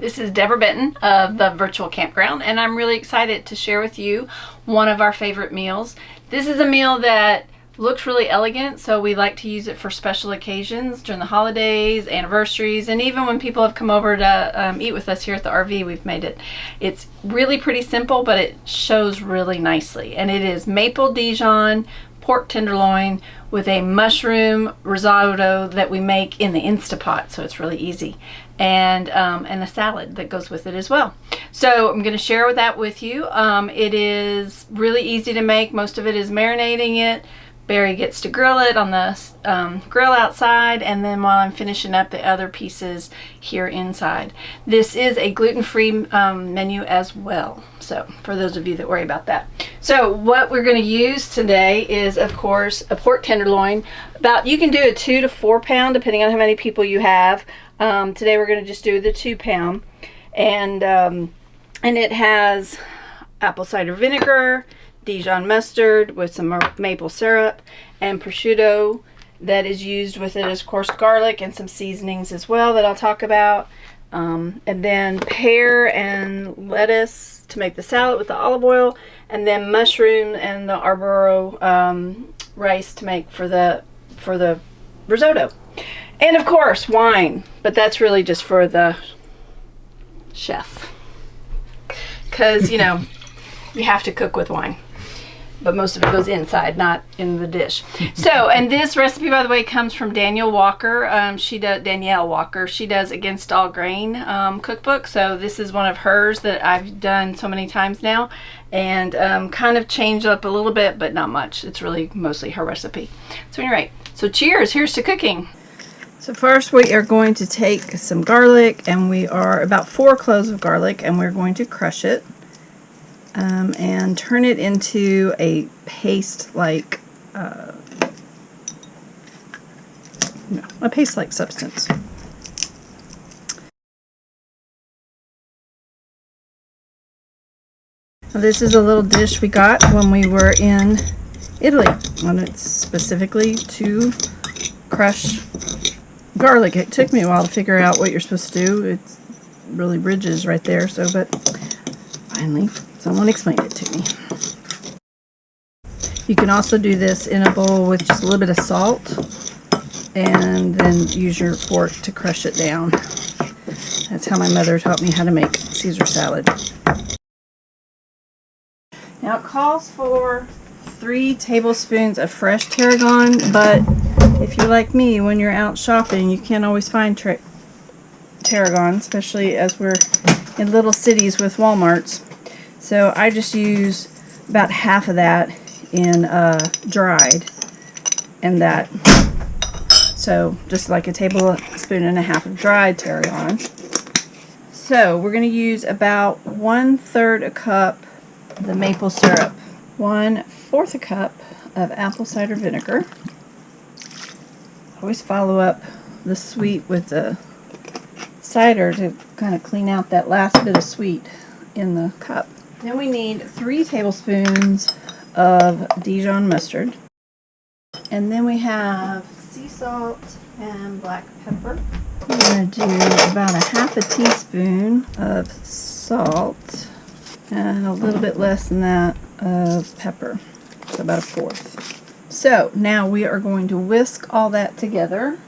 This is Deborah Benton of the Virtual Campground, and I'm really excited to share with you one of our favorite meals. This is a meal that looks really elegant, so we like to use it for special occasions during the holidays, anniversaries, and even when people have come over to eat with us here at the RV, we've made it. It's really pretty simple, but it shows really nicely, and it is Maple-Dijon pork tenderloin with a mushroom risotto that we make in the Instapot, so it's really easy, and a salad that goes with it as well. So I'm going to share that with you. It is really easy to make. Most of it is marinating it. Barry gets to grill it on the grill outside, and then while I'm finishing up the other pieces here inside. This is a gluten-free menu as well, so for those of you that worry about that. So what we're going to use today is, of course, a pork tenderloin. You can do a 2 to 4 pound depending on how many people you have. Today we're going to just do the 2 pound, and it has apple cider vinegar, Dijon mustard with some maple syrup, and prosciutto that is used with it, of course, garlic and some seasonings as well that I'll talk about, and then pear and lettuce to make the salad with the olive oil, and then mushroom and the arboro rice to make for the risotto, and of course wine, but that's really just for the chef, because you know you have to cook with wine. But most of it goes inside, not in the dish. So, and this recipe, by the way, comes from Danielle Walker. Danielle Walker. She does Against All Grain cookbook. So this is one of hers that I've done so many times now, and kind of changed up a little bit, but not much. It's really mostly her recipe. So anyway, so cheers. Here's to cooking. So first we are going to take some garlic, and we are about 4 cloves of garlic, and we're going to crush it. And turn it into a paste-like substance. Now, this is a little dish we got when we were in Italy, and it's specifically to crush garlic. It took me a while to figure out what you're supposed to do. It's really ridges right there, but finally someone explained it to me. You can also do this in a bowl with just a little bit of salt, and then use your fork to crush it down. That's how my mother taught me how to make Caesar salad. Now it calls for 3 tablespoons of fresh tarragon, but if you're like me, when you're out shopping, you can't always find tarragon, especially as we're in little cities with Walmarts. So I just use about half of that in dried, and that, so just like a tablespoon and a half of dried tarragon. So we're going to use about 1/3 a cup of the maple syrup, 1/4 a cup of apple cider vinegar. Always follow up the sweet with the cider to kind of clean out that last bit of sweet in the cup. Then we need 3 tablespoons of Dijon mustard. And then we have sea salt and black pepper. We're going to do about 1/2 teaspoon of salt and a little bit less than that of pepper, so about 1/4. So now we are going to whisk all that together.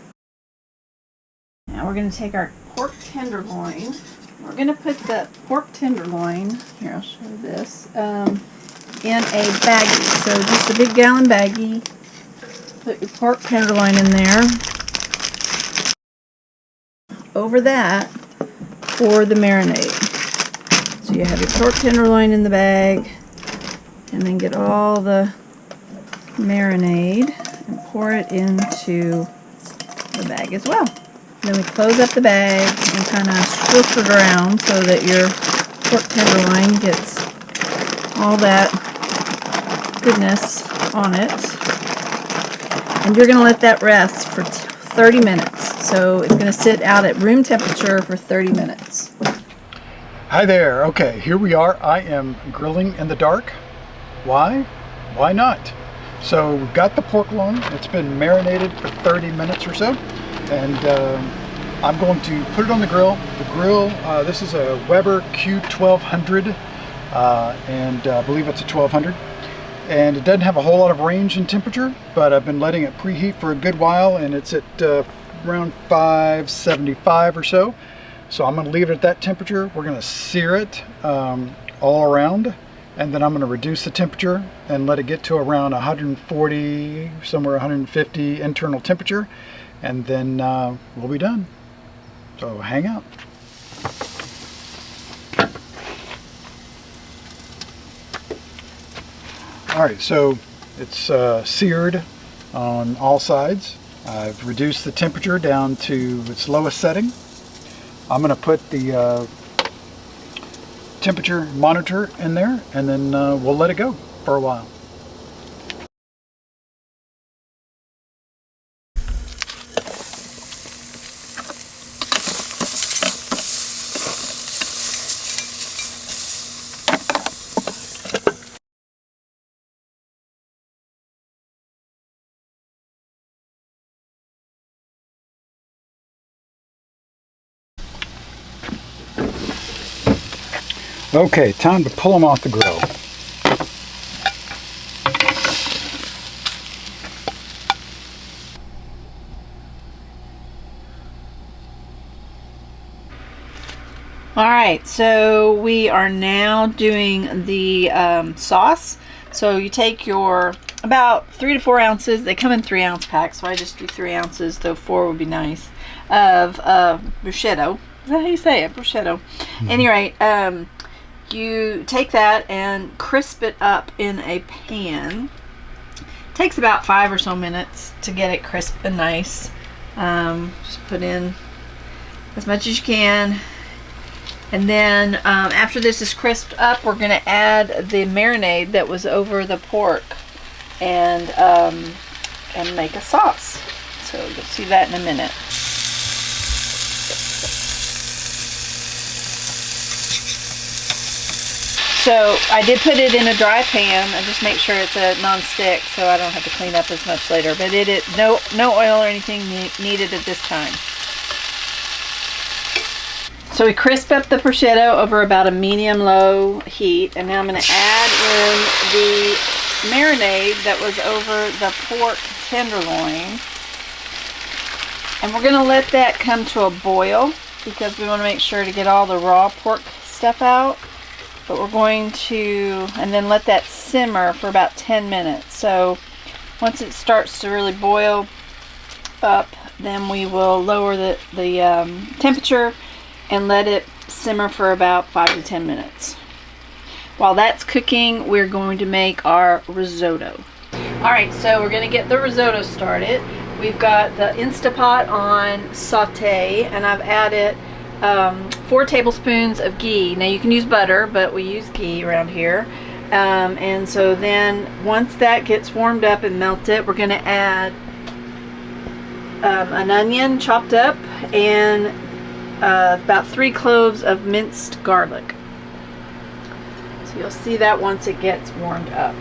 Now we're going to take our pork tenderloin. We're going to put the pork tenderloin, here I'll show you this, in a baggie. So just a big gallon baggie. Put your pork tenderloin in there. Over that, pour the marinade. So you have your pork tenderloin in the bag, and then get all the marinade and pour it into the bag as well. Then we close up the bag and kind of swirl it around so that your pork tenderloin gets all that goodness on it. And you're going to let that rest for 30 minutes. So it's going to sit out at room temperature for 30 minutes. Hi there. Okay, here we are. I am grilling in the dark. Why? Why not? So we've got the pork loin. It's been marinated for 30 minutes or so. And I'm going to put it on the grill. The grill, this is a Weber Q1200, and I believe it's a 1200. And it doesn't have a whole lot of range in temperature, but I've been letting it preheat for a good while, and it's at around 575 or so. So I'm going to leave it at that temperature. We're going to sear it all around, and then I'm going to reduce the temperature and let it get to around 140, somewhere 150 internal temperature, and then we'll be done. So hang out. Alright, so it's seared on all sides. I've reduced the temperature down to its lowest setting. I'm going to put the temperature monitor in there, and then we'll let it go for a while. Okay, time to pull them off the grill. All right, so we are now doing the sauce. So you take your about 3 to 4 ounces. They come in 3-ounce packs, so I just do 3 ounces, though 4 would be nice, of prosciutto. Is that how you say it? Prosciutto. Mm-hmm. Any rate, you take that and crisp it up in a pan. It takes about 5 or so minutes to get it crisp and nice. Just put in as much as you can. And then after this is crisped up, we're going to add the marinade that was over the pork and make a sauce. So you'll see that in a minute. So I did put it in a dry pan. I just make sure it's a non-stick so I don't have to clean up as much later. But no oil or anything needed at this time. So we crisp up the prosciutto over about a medium-low heat, and now I'm going to add in the marinade that was over the pork tenderloin. And we're going to let that come to a boil because we want to make sure to get all the raw pork stuff out. But we're going to, and then let that simmer for about 10 minutes. So once it starts to really boil up, then we will lower the temperature and let it simmer for about 5 to 10 minutes. While that's cooking, we're going to make our risotto. Alright, so we're going to get the risotto started. We've got the Instapot on saute, and I've added 4 tablespoons of ghee. Now you can use butter, but we use ghee around here. And so then once that gets warmed up and melted, we're going to add an onion chopped up and about 3 cloves of minced garlic. So you'll see that once it gets warmed up.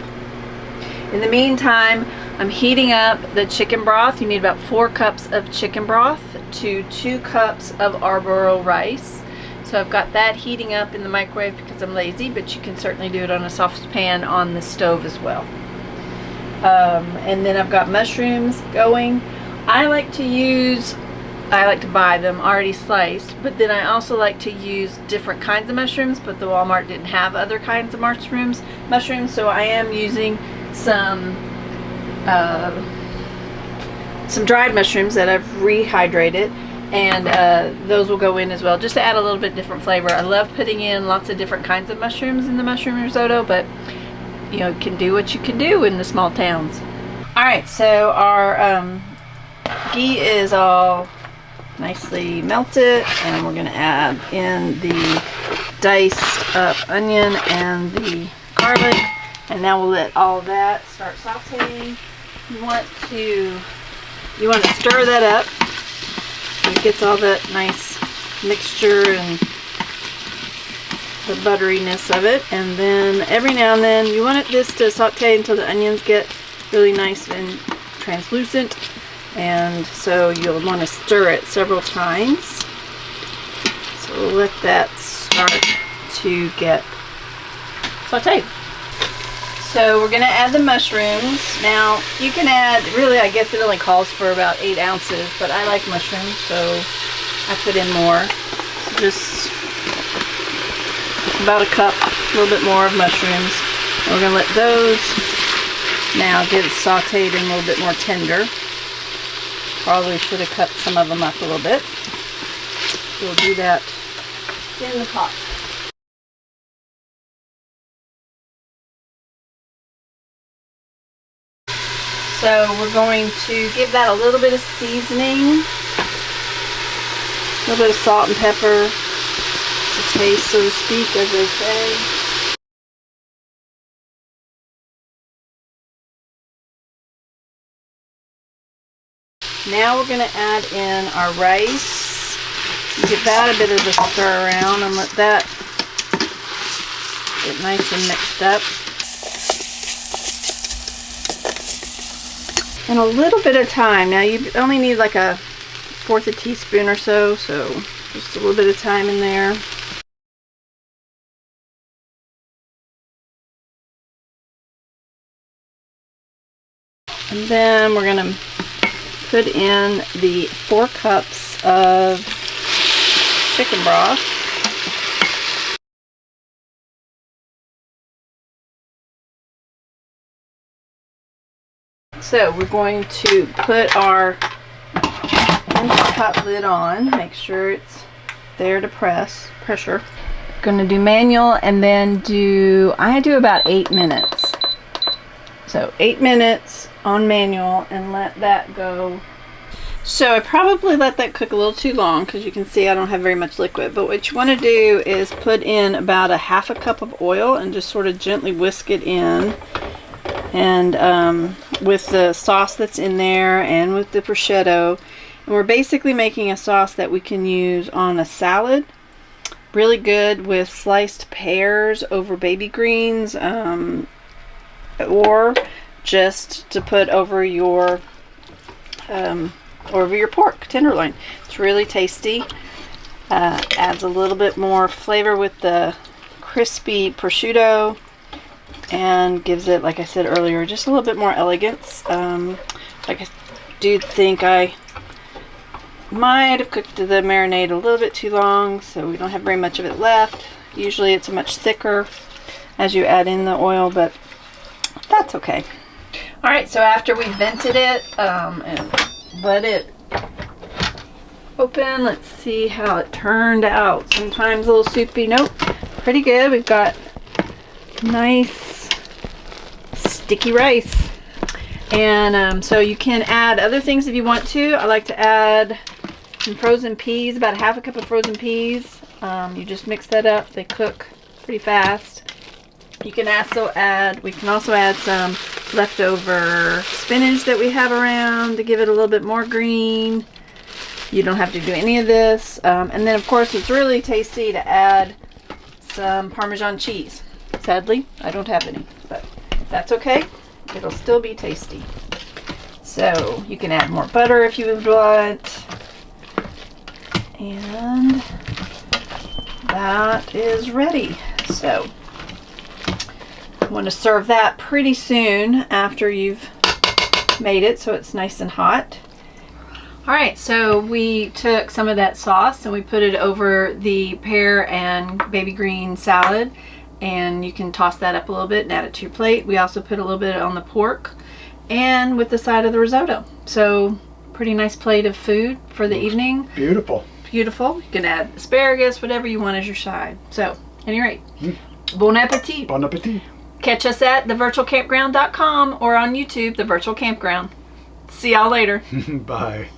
In the meantime, I'm heating up the chicken broth. You need about 4 cups of chicken broth to 2 cups of arboro rice. So I've got that heating up in the microwave because I'm lazy, but you can certainly do it on a saucepan on the stove as well. And then I've got mushrooms going. I like to buy them already sliced, but then I also like to use different kinds of mushrooms, but the Walmart didn't have other kinds of mushrooms, so I am using some dried mushrooms that I've rehydrated, and those will go in as well, just to add a little bit different flavor. I love putting in lots of different kinds of mushrooms in the mushroom risotto, but you know, can do what you can do in the small towns. Alright, so our ghee is all nicely melted, and we're going to add in the diced up onion and the garlic, and now we'll let all of that start sauteing. You want to stir that up so it gets all that nice mixture and the butteriness of it, and then every now and then you want this to saute until the onions get really nice and translucent. And so you'll want to stir it several times. let that start to get sauteed. So we're going to add the mushrooms. Now you can add, really I guess it only calls for about 8 ounces, but I like mushrooms, so I put in more. So just about a cup, a little bit more of mushrooms. And we're going to let those now get sauteed and a little bit more tender. Probably should have cut some of them up a little bit. We'll do that in the pot. So we're going to give that a little bit of seasoning, a little bit of salt and pepper to taste, so to speak, as they say. Now we're going to add in our rice. Give that a bit of a stir around and let that get nice and mixed up. And a little bit of thyme. Now you only need like a 1/4 a teaspoon or so, so just a little bit of thyme in there. And then we're going to put in the 4 cups of chicken broth. So we're going to put our pot lid on, make sure it's there to pressure. Going to do manual and then I do about 8 minutes. So 8 minutes on manual and let that go. So I probably let that cook a little too long because you can see I don't have very much liquid, but what you want to do is put in about a 1/2 cup of oil and just sort of gently whisk it in. And with the sauce that's in there and with the prosciutto, and we're basically making a sauce that we can use on a salad. Really good with sliced pears over baby greens, or just to put over your pork tenderloin. It's really tasty. Adds a little bit more flavor with the crispy prosciutto and gives it, like I said earlier, just a little bit more elegance. Like I do think I might have cooked the marinade a little bit too long, so we don't have very much of it left. Usually it's much thicker as you add in the oil, but that's okay. Alright, so after we vented it and let it open, let's see how it turned out. Sometimes a little soupy. Nope, pretty good. We've got nice sticky rice. And so you can add other things if you want to. I like to add some frozen peas, about 1/2 cup of frozen peas. You just mix that up. They cook pretty fast. You can we can also add some leftover spinach that we have around to give it a little bit more green. You don't have to do any of this. And then of course it's really tasty to add some Parmesan cheese. Sadly, I don't have any, but that's okay. It'll still be tasty. So you can add more butter if you would want. And that is ready. So I want to serve that pretty soon after you've made it, so it's nice and hot. Alright, so we took some of that sauce and we put it over the pear and baby green salad, and you can toss that up a little bit and add it to your plate. We also put a little bit on the pork and with the side of the risotto. So pretty nice plate of food for the evening. Beautiful. Beautiful. You can add asparagus, whatever you want as your side. So, at any rate, bon appetit. Bon appetit. Catch us at thevirtualcampground.com or on YouTube, The Virtual Campground. See y'all later. Bye.